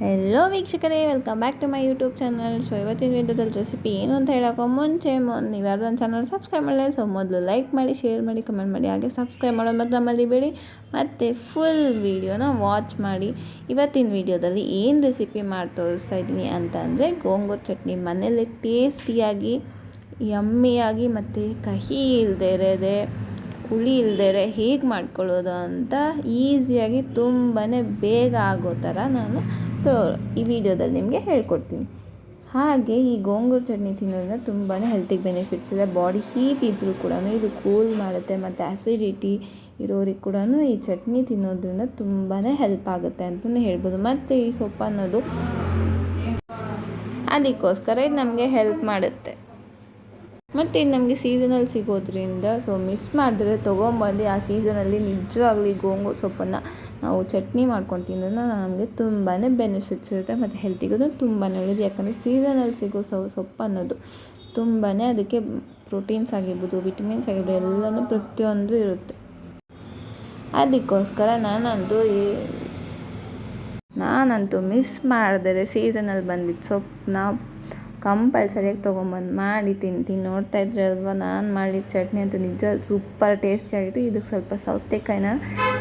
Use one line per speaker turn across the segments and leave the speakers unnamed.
Hello ವೀಕ್ಷಕರೇ, welcome back to my YouTube channel. So ಇವತ್ತಿನ ವೀಡಿಯೋದಲ್ಲಿ ರೆಸಿಪಿ ಏನು ಅಂತ ಹೇಳೋಕ್ಕೋ ಮುಂಚೆ ನೀವು ಯಾರು ನನ್ನ ಚಾನಲ್ ಸಬ್ಸ್ಕ್ರೈಬ್ ಮಾಡಲಿ. ಸೊ ಮೊದಲು ಲೈಕ್ ಮಾಡಿ, ಶೇರ್ ಮಾಡಿ, ಕಮೆಂಟ್ ಮಾಡಿ, ಹಾಗೆ ಸಬ್ಸ್ಕ್ರೈಬ್ ಮಾಡೋದು ಮಾತ್ರ ಮರಿಬೇಡಿ. ಮತ್ತು ಫುಲ್ ವೀಡಿಯೋನ ವಾಚ್ ಮಾಡಿ. ಇವತ್ತಿನ ವೀಡಿಯೋದಲ್ಲಿ ಏನು ರೆಸಿಪಿ ಮಾಡಿ ತೋರಿಸ್ತಾ ಇದ್ದೀನಿ ಅಂತ ಅಂದರೆ ಗೋಂಗೂರ ಚಟ್ನಿ ಮನೆಯಲ್ಲೇ ಟೇಸ್ಟಿಯಾಗಿ, ಯಮ್ಮಿಯಾಗಿ ಮತ್ತು ಕಹಿ ಇಲ್ಲದೇ ಹುಳಿ ಇಲ್ಲದೇ ಹೇಗೆ ಮಾಡ್ಕೊಳ್ಳೋದು ಅಂತ ಈಸಿಯಾಗಿ ತುಂಬಾ ಬೇಗ ಆಗೋ ಥರ ನಾನು ಈ ವಿಡಿಯೋದಲ್ಲಿ ನಿಮಗೆ ಹೇಳ್ಕೊಡ್ತೀನಿ. ಹಾಗೆ ಈ ಗೋಂಗೂರ ಚಟ್ನಿ ತಿನ್ನೋದ್ರಿಂದ ತುಂಬಾ ಹೆಲ್ತಿಗೆ ಬೆನಿಫಿಟ್ಸ್ ಇದೆ. ಬಾಡಿ ಹೀಟ್ ಇದ್ದರೂ ಕೂಡ ಇದು ಕೂಲ್ ಮಾಡುತ್ತೆ, ಮತ್ತು ಆ್ಯಸಿಡಿಟಿ ಇರೋರಿಗೆ ಕೂಡ ಈ ಚಟ್ನಿ ತಿನ್ನೋದ್ರಿಂದ ತುಂಬಾ ಹೆಲ್ಪ್ ಆಗುತ್ತೆ ಅಂತಲೇ ಹೇಳ್ಬೋದು. ಮತ್ತು ಈ ಸೊಪ್ಪು ಅನ್ನೋದು ಅದಕ್ಕೋಸ್ಕರ ಇದು ನಮಗೆ ಹೆಲ್ಪ್ ಮಾಡುತ್ತೆ. ಮತ್ತು ಇದು ನಮಗೆ ಸೀಸನಲ್ಲಿ ಸಿಗೋದ್ರಿಂದ ಸೊ ಮಿಸ್ ಮಾಡಿದ್ರೆ ತೊಗೊಂಬಂದು ಆ ಸೀಸನಲ್ಲಿ ನಿಜವಾಗ್ಲಿ ಗೋಂಗೂರ ಸೊಪ್ಪನ್ನು ನಾವು ಚಟ್ನಿ ಮಾಡ್ಕೊಂಡು ತಿನ್ನೋದ್ರಿಂದ ನಮಗೆ ತುಂಬಾ ಬೆನಿಫಿಟ್ಸ್ ಇರುತ್ತೆ, ಮತ್ತು ಹೆಲ್ತಿಗೂ ತುಂಬಾ ಒಳ್ಳೆಯದು. ಯಾಕಂದರೆ ಸೀಸನಲ್ಲಿ ಸಿಗೋ ಸೊಪ್ಪು ಅನ್ನೋದು ತುಂಬಾ ಅದಕ್ಕೆ ಪ್ರೋಟೀನ್ಸ್ ಆಗಿರ್ಬೋದು, ವಿಟಮಿನ್ಸ್ ಆಗಿರ್ಬೋದು, ಎಲ್ಲನೂ ಪ್ರತಿಯೊಂದು ಇರುತ್ತೆ. ಅದಕ್ಕೋಸ್ಕರ ನಾನಂತೂ ಮಿಸ್ ಮಾಡಿದರೆ ಸೀಸನಲ್ಲಿ ಬಂದಿದ್ದು ಸೊಪ್ಪನ್ನ ಕಂಪಲ್ಸರಿಯಾಗಿ ತೊಗೊಂಬಂದು ಮಾಡಿ ತಿಂತೀನಿ. ನೋಡ್ತಾ ಇದ್ರೆ ಅಲ್ವಾ, ನಾನು ಮಾಡಿದ ಚಟ್ನಿ ಅಂತೂ ನಿಜ ಸೂಪರ್ ಟೇಸ್ಟಿಯಾಗಿತ್ತು. ಇದಕ್ಕೆ ಸ್ವಲ್ಪ ಸೌತೆಕಾಯಿನ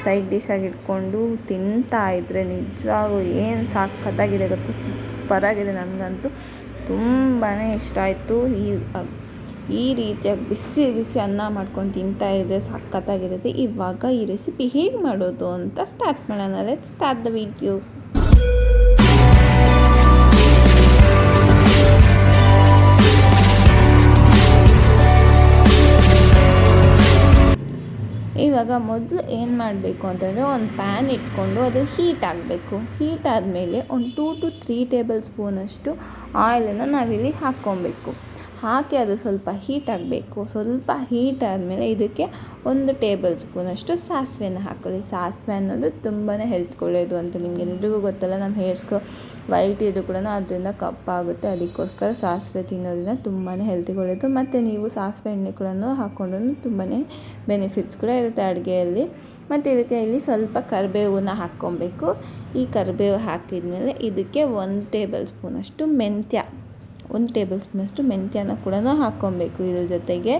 ಸೈಡ್ ಡಿಶ್ ಆಗಿ ಇಟ್ಕೊಂಡು ತಿಂತಾ ಇದ್ದರೆ ನಿಜವಾಗೂ ಏನು ಸಖತ್ತಾಗಿದೆ ಗೊತ್ತಾ, ಸೂಪರಾಗಿದೆ. ನನಗಂತೂ ತುಂಬಾ ಇಷ್ಟ ಆಯಿತು. ಈ ರೀತಿಯಾಗಿ ಬಿಸಿ ಬಿಸಿ ಅನ್ನ ಮಾಡ್ಕೊಂಡು ತಿಂತಾ ಇದ್ದರೆ ಸಖತ್ತಾಗಿರುತ್ತೆ. ಇವಾಗ ಈ ರೆಸಿಪಿ ಹೇಗೆ ಮಾಡೋದು ಅಂತ ಸ್ಟಾರ್ಟ್ ಮಾಡೋಣ. Let's start the video. ಇವಾಗ ಮೊದಲು ಏನು ಮಾಡಬೇಕು ಅಂತಂದರೆ ಒಂದು ಪ್ಯಾನ್ ಇಟ್ಕೊಂಡು ಅದು ಹೀಟ್ ಆಗಬೇಕು. ಹೀಟ್ ಆದಮೇಲೆ ಒಂದು 2 to 3 ಟೇಬಲ್ ಸ್ಪೂನಷ್ಟು ಆಯಿಲನ್ನು ನಾವಿಲ್ಲಿ ಹಾಕ್ಕೊಬೇಕು. ಹಾಕಿ ಅದು ಸ್ವಲ್ಪ ಹೀಟ್ ಆಗಬೇಕು. ಸ್ವಲ್ಪ ಹೀಟ್ ಆದಮೇಲೆ ಇದಕ್ಕೆ 1 ಟೇಬಲ್ ಸ್ಪೂನಷ್ಟು ಸಾಸಿವೆನ ಹಾಕ್ಕೊಳ್ಳಿ. ಸಾಸಿವೆ ಅನ್ನೋದು ತುಂಬಾ ಹೆಲ್ತ್ಗೆ ಒಳ್ಳೆಯದು ಅಂತ ನಿಮಗೆಲ್ರಿಗೂ ಗೊತ್ತಲ್ಲ. ನಮ್ಮ ಹೇರ್ಸ್ಗೆ ವೈಟ್ ಇದ್ರೂ ಕೂಡ ಅದರಿಂದ ಕಪ್ಪಾಗುತ್ತೆ. ಅದಕ್ಕೋಸ್ಕರ ಸಾಸಿವೆ ತಿನ್ನೋದ್ರಿಂದ ತುಂಬಾ ಹೆಲ್ತಿಗೆ ಒಳ್ಳೆಯದು. ಮತ್ತು ನೀವು ಸಾಸಿವೆ ಎಣ್ಣೆ ಕೂಡ ಹಾಕ್ಕೊಂಡ್ರೂ ತುಂಬಾ ಬೆನಿಫಿಟ್ಸ್ ಕೂಡ ಇರುತ್ತೆ ಅಡುಗೆಯಲ್ಲಿ. ಮತ್ತು ಇದಕ್ಕೆ ಇಲ್ಲಿ ಸ್ವಲ್ಪ ಕರಿಬೇವನ್ನ ಹಾಕ್ಕೊಬೇಕು. ಈ ಕರಿಬೇವು ಹಾಕಿದ್ಮೇಲೆ ಇದಕ್ಕೆ 1 ಟೇಬಲ್ ಸ್ಪೂನಷ್ಟು ಮೆಂತ್ಯನ ಕೂಡ ಹಾಕ್ಕೊಬೇಕು. ಇದ್ರ ಜೊತೆಗೆ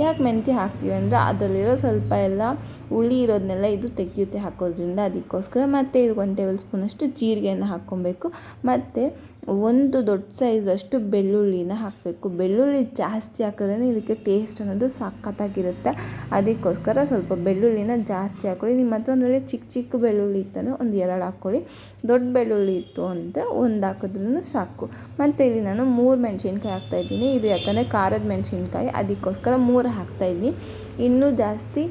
ಯಾಕೆ ಮೆಂತ್ಯ ಹಾಕ್ತೀವಿ ಅಂದರೆ ಅದರಲ್ಲಿರೋ ಸ್ವಲ್ಪ ಎಲ್ಲ ಹುಳಿ ಇರೋದನ್ನೆಲ್ಲ ಇದು ತೆಗೆಯುತ್ತೆ ಹಾಕೋದ್ರಿಂದ, ಅದಕ್ಕೋಸ್ಕರ. ಮತ್ತು ಇದು 1 ಟೇಬಲ್ ಸ್ಪೂನಷ್ಟು ಜೀರಿಗೆಯನ್ನು ಹಾಕ್ಕೊಬೇಕು. ಮತ್ತು 1 ದೊಡ್ಡ ಸೈಜಷ್ಟು ಬೆಳ್ಳುಳ್ಳಿನ ಹಾಕಬೇಕು. ಬೆಳ್ಳುಳ್ಳಿ ಜಾಸ್ತಿ ಹಾಕಿದ್ರೆ ಇದಕ್ಕೆ ಟೇಸ್ಟ್ ಅನ್ನೋದು ಸಖತ್ತಾಗಿರುತ್ತೆ. ಅದಕ್ಕೋಸ್ಕರ ಸ್ವಲ್ಪ ಬೆಳ್ಳುಳ್ಳಿನ ಜಾಸ್ತಿ ಹಾಕ್ಕೊಳ್ಳಿ. ನಿಮ್ಮ ಹತ್ರ ಒಂದೊಳ್ಳೆ ಚಿಕ್ಕ ಬೆಳ್ಳುಳ್ಳಿ ಇತ್ತಂದರೆ 1-2 ಹಾಕ್ಕೊಳ್ಳಿ. ದೊಡ್ಡ ಬೆಳ್ಳುಳ್ಳಿ ಇತ್ತು ಅಂದರೆ 1 ಹಾಕಿದ್ರೂ ಸಾಕು. ಮತ್ತು ಇಲ್ಲಿ ನಾನು 3 ಮೆಣಸಿನ್ಕಾಯಿ ಹಾಕ್ತಾಯಿದ್ದೀನಿ. ಇದು ಯಾಕಂದರೆ ಖಾರದ ಮೆಣಸಿನ್ಕಾಯಿ, ಅದಕ್ಕೋಸ್ಕರ 3 ಹಾಕ್ತಾಯಿದ್ದೀನಿ. ಇನ್ನೂ ಜಾಸ್ತಿ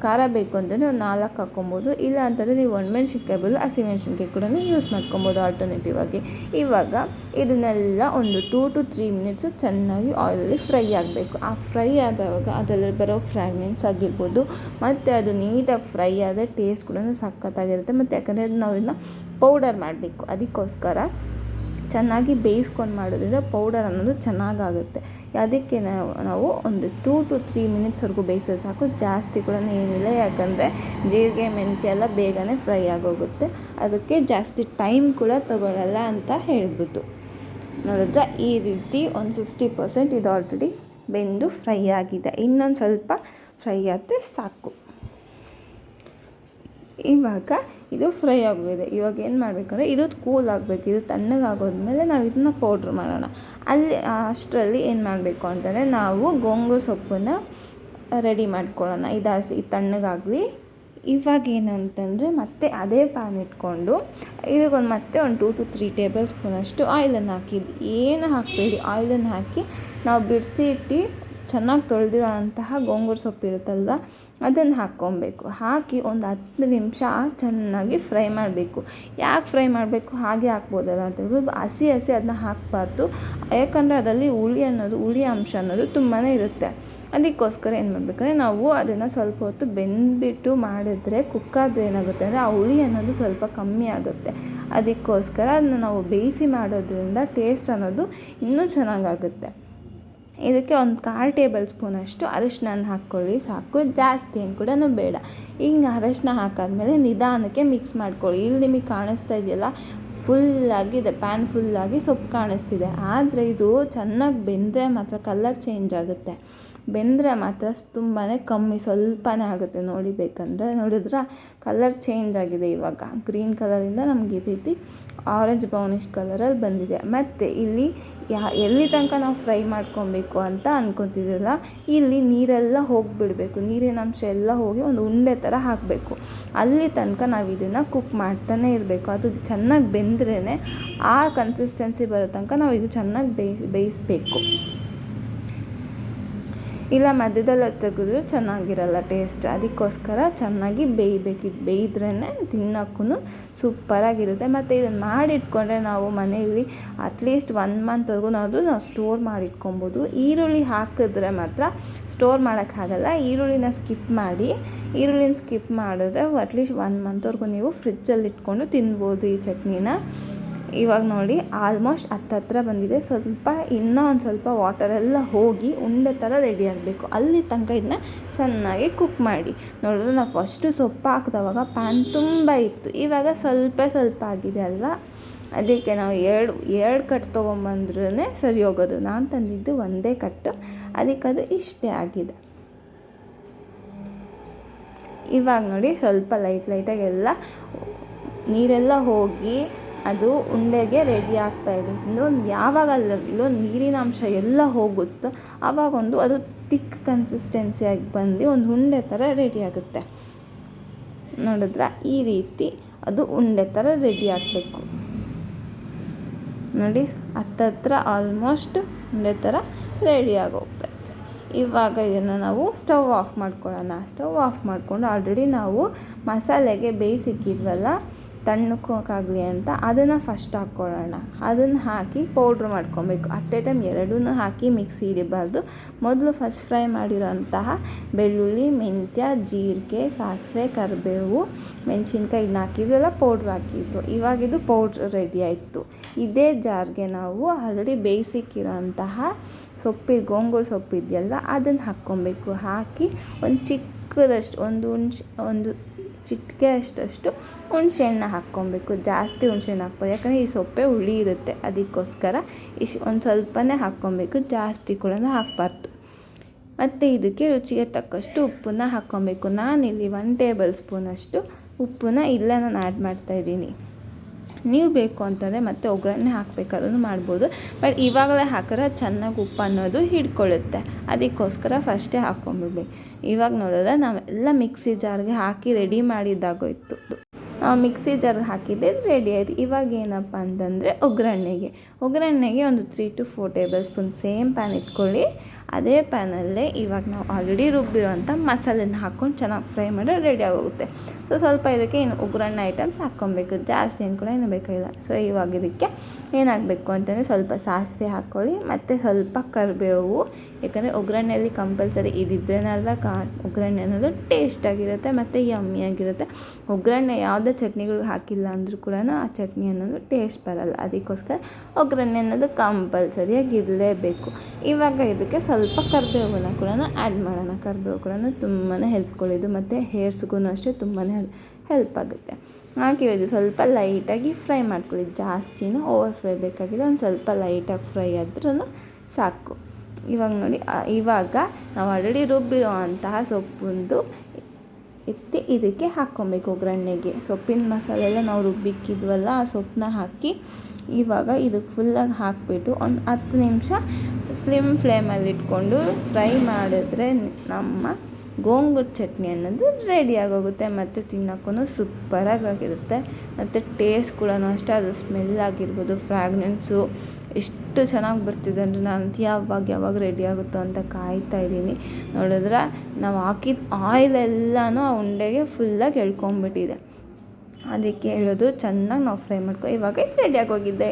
ಖಾರ ಬೇಕು ಅಂತಂದರೆ ಒಂದು 4 ಹಾಕ್ಕೊಬೋದು. ಇಲ್ಲ ಅಂತಂದರೆ ನೀವು ಒಣಮೆಣ್ಸಿನ್ಕಾಯಿ ಬದಲು ಹಸಿಮೆಣ್ಸಿನ್ಕಾಯಿ ಕೂಡ ಯೂಸ್ ಮಾಡ್ಕೊಬೋದು ಆಲ್ಟರ್ನೇಟಿವ್ ಆಗಿ. ಇವಾಗ ಇದನ್ನೆಲ್ಲ ಒಂದು 2 to 3 ಮಿನಿಟ್ಸು ಚೆನ್ನಾಗಿ ಆಯಿಲಲ್ಲಿ ಫ್ರೈ ಆಗಬೇಕು. ಆ ಫ್ರೈ ಆದಾಗ ಅದರಲ್ಲಿ ಬರೋ ಫ್ರಾಗ್ನೆನ್ಸ್ ಆಗಿರ್ಬೋದು, ಮತ್ತು ಅದು ನೀಟಾಗಿ ಫ್ರೈ ಆದರೆ ಟೇಸ್ಟ್ ಕೂಡ ಸಖತ್ತಾಗಿರುತ್ತೆ. ಮತ್ತು ಯಾಕಂದರೆ ನಾವು ಇದನ್ನ ಪೌಡರ್ ಮಾಡಬೇಕು, ಅದಕ್ಕೋಸ್ಕರ ಚೆನ್ನಾಗಿ ಬೇಯಿಸ್ಕೊಂಡು ಮಾಡೋದ್ರಿಂದ ಪೌಡರ್ ಅನ್ನೋದು ಚೆನ್ನಾಗಾಗುತ್ತೆ. ಅದಕ್ಕೆ ನಾವು ಒಂದು 2 to 3 ಮಿನಿಟ್ಸ್ವರೆಗೂ ಬೇಯಿಸಿದ್ರೆ ಸಾಕು, ಜಾಸ್ತಿ ಕೂಡ ಏನಿಲ್ಲ. ಯಾಕಂದರೆ ಜೀರಿಗೆ ಮೆಂತ್ಯ ಎಲ್ಲ ಬೇಗನೆ ಫ್ರೈ ಆಗೋಗುತ್ತೆ, ಅದಕ್ಕೆ ಜಾಸ್ತಿ ಟೈಮ್ ಕೂಡ ತೊಗೊಳ್ಳಲ್ಲ ಅಂತ ಹೇಳ್ಬೋದು. ನೋಡಿದ್ರೆ ಈ ರೀತಿ ಒಂದು 50% ಇದು ಆಲ್ರೆಡಿ ಬೆಂದು ಫ್ರೈ ಆಗಿದೆ. ಇನ್ನೊಂದು ಸ್ವಲ್ಪ ಫ್ರೈ ಆದರೆ ಸಾಕು. ಇವಾಗ ಇದು ಫ್ರೈ ಆಗೋಗಿದೆ. ಇವಾಗ ಏನು ಮಾಡಬೇಕಂದ್ರೆ ಇದು ಕೂಲ್ ಆಗಬೇಕು. ಇದು ತಣ್ಣಗಾಗೋದ್ಮೇಲೆ ನಾವು ಇದನ್ನ ಪೌಡ್ರ್ ಮಾಡೋಣ. ಅಷ್ಟರಲ್ಲಿ ಏನು ಮಾಡಬೇಕು ಅಂತಂದರೆ ನಾವು ಗೋಂಗೂರ ಸೊಪ್ಪನ್ನು ರೆಡಿ ಮಾಡ್ಕೊಳ್ಳೋಣ. ಇದು ತಣ್ಣಗಾಗಲಿ. ಇವಾಗ ಏನಂತಂದರೆ ಮತ್ತೆ ಅದೇ ಪ್ಯಾನ್ ಇಟ್ಕೊಂಡು ಇದಕ್ಕೊಂದು ಮತ್ತೆ ಒಂದು 2 to 3 ಟೇಬಲ್ ಸ್ಪೂನಷ್ಟು ಆಯಿಲನ್ನು ಹಾಕಿ. ಏನು ಹಾಕಬೇಡಿ, ಆಯಿಲನ್ನು ಹಾಕಿ ನಾವು ಬಿಡಿಸಿ ಇಟ್ಟು ಚೆನ್ನಾಗಿ ತೊಳೆದಿರೋ ಅಂತಹ ಗೋಂಗೂರ ಸೊಪ್ಪು ಇರುತ್ತಲ್ವ, ಅದನ್ನು ಹಾಕ್ಕೊಬೇಕು. ಹಾಕಿ ಒಂದು 10 ನಿಮಿಷ ಚೆನ್ನಾಗಿ ಫ್ರೈ ಮಾಡಬೇಕು. ಯಾಕೆ ಫ್ರೈ ಮಾಡಬೇಕು, ಹಾಗೆ ಹಾಕ್ಬೋದಲ್ಲ ಅಂತ ಹೇಳ್ಬೋದು. ಹಸಿ ಅದನ್ನ ಹಾಕಬಾರ್ದು. ಯಾಕಂದರೆ ಅದರಲ್ಲಿ ಹುಳಿ ಅಂಶ ಅನ್ನೋದು ತುಂಬಾ ಇರುತ್ತೆ. ಅದಕ್ಕೋಸ್ಕರ ಏನು ಮಾಡಬೇಕಂದ್ರೆ ನಾವು ಅದನ್ನು ಸ್ವಲ್ಪ ಹೊತ್ತು ಬೆಂದ್ಬಿಟ್ಟು ಮಾಡಿದ್ರೆ, ಕುಕ್ಕಾದ್ರೆ ಏನಾಗುತ್ತೆ ಅಂದರೆ ಆ ಹುಳಿ ಅನ್ನೋದು ಸ್ವಲ್ಪ ಕಮ್ಮಿ ಆಗುತ್ತೆ. ಅದಕ್ಕೋಸ್ಕರ ಅದನ್ನು ನಾವು ಬೇಯಿಸಿ ಮಾಡೋದ್ರಿಂದ ಟೇಸ್ಟ್ ಅನ್ನೋದು ಇನ್ನೂ ಚೆನ್ನಾಗಾಗುತ್ತೆ. ಇದಕ್ಕೆ ಒಂದು 1/4 ಟೇಬಲ್ ಸ್ಪೂನಷ್ಟು ಅರಿಶಿನ ಹಾಕ್ಕೊಳ್ಳಿ ಸಾಕು, ಜಾಸ್ತಿ ಏನು ಕೂಡ ಬೇಡ. ಹಿಂಗೆ ಅರಿಶಿನ ಹಾಕಾದ್ಮೇಲೆ ನಿಧಾನಕ್ಕೆ ಮಿಕ್ಸ್ ಮಾಡ್ಕೊಳ್ಳಿ. ಇಲ್ಲಿ ನಿಮಗೆ ಕಾಣಿಸ್ತಾ ಇದೆಯಲ್ಲ, ಫುಲ್ಲಾಗಿದೆ, ಪ್ಯಾನ್ ಫುಲ್ಲಾಗಿ ಸೊಪ್ಪು ಕಾಣಿಸ್ತಿದೆ. ಆದರೆ ಇದು ಚೆನ್ನಾಗಿ ಬೆಂದರೆ ಮಾತ್ರ ಕಲರ್ ಚೇಂಜ್ ಆಗುತ್ತೆ. ಬೆಂದರೆ ಮಾತ್ರ ತುಂಬಾ ಕಮ್ಮಿ, ಸ್ವಲ್ಪನೇ ಆಗುತ್ತೆ. ನೋಡಿ ಬೇಕಂದರೆ ನೋಡಿದ್ರೆ ಕಲರ್ ಚೇಂಜ್ ಆಗಿದೆ. ಇವಾಗ ಗ್ರೀನ್ ಕಲರಿಂದ ನಮಗೆ ಈ ರೀತಿ ಆರೆಂಜ್ ಬ್ರೌನಿಷ್ ಕಲರಲ್ಲಿ ಬಂದಿದೆ. ಮತ್ತು ಇಲ್ಲಿ ಎಲ್ಲಿ ತನಕ ನಾವು ಫ್ರೈ ಮಾಡ್ಕೊಬೇಕು ಅಂತ ಅಂದ್ಕೊತಿದ್ರಲ್ಲ, ಇಲ್ಲಿ ನೀರೆಲ್ಲ ಹೋಗಿಬಿಡಬೇಕು, ನೀರಿನ ಅಂಶ ಎಲ್ಲ ಹೋಗಿ ಒಂದು ಉಂಡೆ ಥರ ಹಾಕಬೇಕು. ಅಲ್ಲಿ ತನಕ ನಾವು ಇದನ್ನು ಕುಕ್ ಮಾಡ್ತಾನೆ ಇರಬೇಕು. ಅದು ಚೆನ್ನಾಗಿ ಬೆಂದ್ರೇ ಆ ಕನ್ಸಿಸ್ಟೆನ್ಸಿ ಬರೋ ತನಕ ನಾವು ಇದು ಚೆನ್ನಾಗಿ ಬೇಯಿಸಬೇಕು. ಇಲ್ಲ ಮಧ್ಯದಲ್ಲಿ ತೆಗೆದ್ರೆ ಚೆನ್ನಾಗಿರಲ್ಲ ಟೇಸ್ಟ್. ಅದಕ್ಕೋಸ್ಕರ ಚೆನ್ನಾಗಿ ಬೇಯಬೇಕಿದ್ದು, ಬೇಯಿದ್ರೇ ತಿನ್ನೋಕ್ಕೂ ಸೂಪರಾಗಿರುತ್ತೆ. ಮತ್ತು ಇದನ್ನು ಮಾಡಿಟ್ಕೊಂಡ್ರೆ ನಾವು ಮನೆಯಲ್ಲಿ ಅಟ್ಲೀಸ್ಟ್ 1 ಮಂತ್ವರೆಗೂ ನಾವು ಸ್ಟೋರ್ ಮಾಡಿಟ್ಕೊಬೋದು. ಈರುಳ್ಳಿ ಹಾಕಿದ್ರೆ ಮಾತ್ರ ಸ್ಟೋರ್ ಮಾಡೋಕ್ಕಾಗಲ್ಲ. ಈರುಳ್ಳಿನ ಸ್ಕಿಪ್ ಮಾಡಿದ್ರೆ ಅಟ್ಲೀಸ್ಟ್ 1 ಮಂತ್ವರೆಗೂ ನೀವು ಫ್ರಿಜ್ಜಲ್ಲಿ ಇಟ್ಕೊಂಡು ತಿನ್ಬೋದು ಈ ಚಟ್ನಿನ. ಇವಾಗ ನೋಡಿ ಆಲ್ಮೋಸ್ಟ್ ಹತ್ತತ್ರ ಬಂದಿದೆ. ಇನ್ನೂ ಒಂದು ಸ್ವಲ್ಪ ವಾಟರೆಲ್ಲ ಹೋಗಿ ಉಂಡೆ ಥರ ರೆಡಿ ಆಗಬೇಕು. ಅಲ್ಲಿ ತನಕ ಇದನ್ನ ಚೆನ್ನಾಗಿ ಕುಕ್ ಮಾಡಿ. ನೋಡಿದ್ರೆ ನಾವು ಫಸ್ಟು ಸೊಪ್ಪು ಹಾಕಿದವಾಗ ಪ್ಯಾನ್ ತುಂಬ ಇತ್ತು, ಇವಾಗ ಸ್ವಲ್ಪ ಆಗಿದೆ ಅಲ್ವಾ. ಅದಕ್ಕೆ ನಾವು ಎರಡು ಕಟ್ ತೊಗೊಂಬಂದ್ರೇ ಸರಿ ಹೋಗೋದು. ನಾನು ತಂದಿದ್ದು ಒಂದೇ ಕಟ್ಟು, ಅದಕ್ಕೆ ಅದು ಇಷ್ಟೇ ಆಗಿದೆ. ಇವಾಗ ನೋಡಿ ಸ್ವಲ್ಪ ಲೈಟಾಗಿ ಎಲ್ಲ ನೀರೆಲ್ಲ ಹೋಗಿ ಅದು ಉಂಡೆಗೆ ರೆಡಿ ಆಗ್ತಾಯಿದೆ. ಯಾವಾಗ ಇಲ್ಲೊಂದು ನೀರಿನ ಅಂಶ ಎಲ್ಲ ಹೋಗುತ್ತೋ ಆವಾಗೊಂದು ಅದು ತಿಕ್ ಕನ್ಸಿಸ್ಟೆನ್ಸಿಯಾಗಿ ಬಂದು ಒಂದು ಉಂಡೆ ಥರ ರೆಡಿ ಆಗುತ್ತೆ. ನೋಡಿದ್ರೆ ಈ ರೀತಿ ಅದು ಉಂಡೆ ಥರ ರೆಡಿ ಆಗಬೇಕು. ನೋಡಿ ಹತ್ತತ್ರ ಆಲ್ಮೋಸ್ಟ್ ಉಂಡೆ ಥರ ರೆಡಿ ಆಗೋಗ್ತದೆ. ಇವಾಗ ಇದನ್ನು ನಾವು ಸ್ಟವ್ ಆಫ್ ಮಾಡ್ಕೊಳ್ಳೋಣ. ಸ್ಟವ್ ಆಫ್ ಮಾಡಿಕೊಂಡು ಆಲ್ರೆಡಿ ನಾವು ಮಸಾಲೆಗೆ ಬೇಯಿಸಿಕ್ಕಿದ್ವಲ್ಲ ತಣ್ಣಕ್ಕಾಗಲಿ ಅಂತ, ಅದನ್ನು ಫಸ್ಟ್ ಹಾಕ್ಕೊಳ್ಳೋಣ. ಅದನ್ನು ಹಾಕಿ ಪೌಡ್ರ್ ಮಾಡ್ಕೊಬೇಕು. ಅಟ್ ಎ ಟೈಮ್ ಎರಡನ್ನೂ ಹಾಕಿ ಮಿಕ್ಸಿ ಹಿಡಿಬಾರ್ದು. ಮೊದಲು ಫಸ್ಟ್ ಫ್ರೈ ಮಾಡಿರೋಂತಹ ಬೆಳ್ಳುಳ್ಳಿ, ಮೆಂತ್ಯ, ಜೀರಿಗೆ, ಸಾಸಿವೆ, ಕರಿಬೇವು, ಮೆಣಸಿನ್ಕಾಯಿ ಇದನ್ನ ಹಾಕಿದ್ವಲ್ಲ, ಪೌಡ್ರ್ ಹಾಕಿದ್ದು. ಇವಾಗಿದು ಪೌಡ್ರ್ ರೆಡಿ ಆಯಿತು. ಇದೇ ಜಾರ್ಗೆ ನಾವು ಆಲ್ರೆಡಿ ಬೇಯಿಸಿಕ್ಕಿರೋಂತಹ ಗೋಂಗೂರ ಸೊಪ್ಪು ಇದೆಯಲ್ಲ ಅದನ್ನು ಹಾಕ್ಕೊಬೇಕು. ಹಾಕಿ ಒಂದು ಚಿಕ್ಕದಷ್ಟು ಒಂದು ಚಿಟಿಕೆ ಅಷ್ಟು ಹುಣಸೆಹಣ್ಣು ಹಾಕ್ಕೊಬೇಕು. ಜಾಸ್ತಿ ಹುಣಸೆಹಣ್ಣು ಹಾಕ್ಬೋದು, ಯಾಕಂದರೆ ಈ ಸೊಪ್ಪೆ ಹುಳಿ ಇರುತ್ತೆ. ಅದಕ್ಕೋಸ್ಕರ ಒಂದು ಸ್ವಲ್ಪನೇ ಹಾಕ್ಕೊಬೇಕು, ಜಾಸ್ತಿ ಕೂಡ ಹಾಕಬಾರ್ದು. ಮತ್ತು ಇದಕ್ಕೆ ರುಚಿಗೆ ತಕ್ಕಷ್ಟು ಉಪ್ಪನ್ನ ಹಾಕ್ಕೊಬೇಕು. ನಾನಿಲ್ಲಿ 1 ಟೇಬಲ್ ಸ್ಪೂನಷ್ಟು ಉಪ್ಪನ್ನ ಇಲ್ಲೇ ನಾನು ಆ್ಯಡ್ ಮಾಡ್ತಾಯಿದ್ದೀನಿ. ನೀವು ಬೇಕು ಅಂತಂದರೆ ಮತ್ತೆ ಒಗ್ಗರಣೆ ಹಾಕಬೇಕಾದ್ರೂ ಮಾಡ್ಬೋದು. ಬಟ್ ಇವಾಗಲೇ ಹಾಕಿದ್ರೆ ಚೆನ್ನಾಗಿ ಉಪ್ಪು ಅನ್ನೋದು ಹಿಡ್ಕೊಳ್ಳುತ್ತೆ. ಅದಕ್ಕೋಸ್ಕರ ಫಸ್ಟೇ ಹಾಕ್ಕೊಂಬಿಡ್ಬೇಕು. ಇವಾಗ ನೋಡಿದ್ರೆ ನಾವೆಲ್ಲ ಮಿಕ್ಸಿ ಜಾರ್ಗೆ ಹಾಕಿ ರೆಡಿ ಮಾಡಿದ್ದಾಗೋಯ್ತು. ನಾವು ಮಿಕ್ಸಿ ಜಾರ್ಗೆ ಹಾಕಿದ್ದೆ ರೆಡಿ ಆಯಿತು. ಇವಾಗ ಏನಪ್ಪ ಅಂತಂದರೆ ಒಗ್ಗರಣೆಗೆ ಒಂದು 3 to 4 table spoon same PAN ಇಟ್ಕೊಳ್ಳಿ. ಅದೇ ಪ್ಯಾನಲ್ಲೇ ಇವಾಗ ನಾವು ಆಲ್ರೆಡಿ ರುಬ್ಬಿರೋಂಥ ಮಸಾಲೆನ ಹಾಕ್ಕೊಂಡು ಚೆನ್ನಾಗಿ ಫ್ರೈ ಮಾಡಿದ್ರೆ ರೆಡಿ ಆಗೋಗುತ್ತೆ. ಸ್ವಲ್ಪ ಇದಕ್ಕೆ ಇನ್ನು ಒಗ್ಗರಣೆ ಐಟಮ್ಸ್ ಹಾಕ್ಕೊಬೇಕು, ಜಾಸ್ತಿ ಏನು ಕೂಡ ಏನು ಬೇಕಾಗಿಲ್ಲ. ಇವಾಗ ಇದಕ್ಕೆ ಏನಾಗಬೇಕು ಅಂತಂದರೆ ಸ್ವಲ್ಪ ಸಾಸಿವೆ ಹಾಕ್ಕೊಳ್ಳಿ, ಮತ್ತು ಸ್ವಲ್ಪ ಕರಿಬೇವು. ಯಾಕಂದರೆ ಒಗ್ಗರಣೆಯಲ್ಲಿ ಕಂಪಲ್ಸರಿ ಇದಿದ್ರೇನಲ್ಲ ಒಗ್ಗರಣೆ ಅನ್ನೋದು ಟೇಸ್ಟಾಗಿರುತ್ತೆ ಮತ್ತು ಯಮ್ಮಿಯಾಗಿರುತ್ತೆ. ಒಗ್ಗರಣೆ ಯಾವುದೇ ಚಟ್ನಿಗಳು ಹಾಕಿಲ್ಲ ಅಂದರೂ ಕೂಡ ಆ ಚಟ್ನಿ ಅನ್ನೋದು ಟೇಸ್ಟ್ ಬರಲ್ಲ. ಅದಕ್ಕೋಸ್ಕರ ಒಗ್ಗರಣೆ ಅನ್ನೋದು ಕಂಪಲ್ಸರಿಯಾಗಿ ಇರಲೇಬೇಕು. ಇವಾಗ ಇದಕ್ಕೆ ಸ್ವಲ್ಪ ಕರಿಬೇವನ್ನ ಕೂಡ ಆ್ಯಡ್ ಮಾಡೋಣ. ಕರಿಬೇವು ಕೂಡ ತುಂಬಾ ಹೆಲ್ಪ್ಕೊಳ್ಳೋದು ಮತ್ತು ಹೇರ್ಸ್ಗೂ ಅಷ್ಟೇ ತುಂಬಾ ಹೆಲ್ಪ್ ಆಗುತ್ತೆ. ಹಾಕಿರೋದು ಸ್ವಲ್ಪ ಲೈಟಾಗಿ ಫ್ರೈ ಮಾಡ್ಕೊಳ್ಳಿ, ಜಾಸ್ತಿನೂ ಓವರ್ ಫ್ರೈ ಬೇಕಾಗಿಲ್ಲ, ಒಂದು ಸ್ವಲ್ಪ ಲೈಟಾಗಿ ಫ್ರೈ ಆದ್ರೂ ಸಾಕು. ಇವಾಗ ನೋಡಿ, ಇವಾಗ ನಾವು ಆಲ್ರೆಡಿ ರುಬ್ಬಿರೋ ಅಂತಹ ಸೊಪ್ಪೊಂದು ಎತ್ತಿ ಇದಕ್ಕೆ ಹಾಕ್ಕೊಬೇಕು. ಒಗ್ಗರಣೆಗೆ ಸೊಪ್ಪಿನ ಮಸಾಲೆ ಎಲ್ಲ ನಾವು ರುಬ್ಬಿಕ್ಕಿದ್ವಲ್ಲ, ಆ ಸೊಪ್ಪನ್ನ ಹಾಕಿ ಇವಾಗ ಇದಕ್ಕೆ ಫುಲ್ಲಾಗಿ ಹಾಕಿಬಿಟ್ಟು ಒಂದು 10 ನಿಮಿಷ ಸ್ಲಿಮ್ ಫ್ಲೇಮಲ್ಲಿ ಇಟ್ಕೊಂಡು ಫ್ರೈ ಮಾಡಿದ್ರೆ ನಮ್ಮ ಗೋಂಗೂರ ಚಟ್ನಿ ಅನ್ನೋದು ರೆಡಿ ಆಗೋಗುತ್ತೆ. ಮತ್ತು ತಿನ್ನೋಕ್ಕೂ ಸೂಪರಾಗಿರುತ್ತೆ. ಮತ್ತು ಟೇಸ್ಟ್ ಕೂಡ ಅಷ್ಟೇ, ಅದು ಸ್ಮೆಲ್ ಆಗಿರ್ಬೋದು, ಫ್ರಾಗ್ನೆನ್ಸು ಎಷ್ಟು ಚೆನ್ನಾಗಿ ಬರ್ತಿದೆ ಅಂದರೆ ನಾನು ಯಾವಾಗ ರೆಡಿ ಆಗುತ್ತೋ ಅಂತ ಕಾಯ್ತಾ ಇದ್ದೀನಿ. ನೋಡಿದ್ರೆ ನಾವು ಹಾಕಿದ ಆಯಿಲ್ ಎಲ್ಲನೂ ಆ ಉಂಡೆಗೆ ಫುಲ್ಲಾಗಿ ಎಳ್ಕೊಂಬಿಟ್ಟಿದೆ. ಅದಕ್ಕೆ ಹೇಳೋದು ಚೆನ್ನಾಗಿ ನಾವು ಫ್ರೈ ಇವಾಗ ಇದು ರೆಡಿ ಆಗೋಗಿದೆ.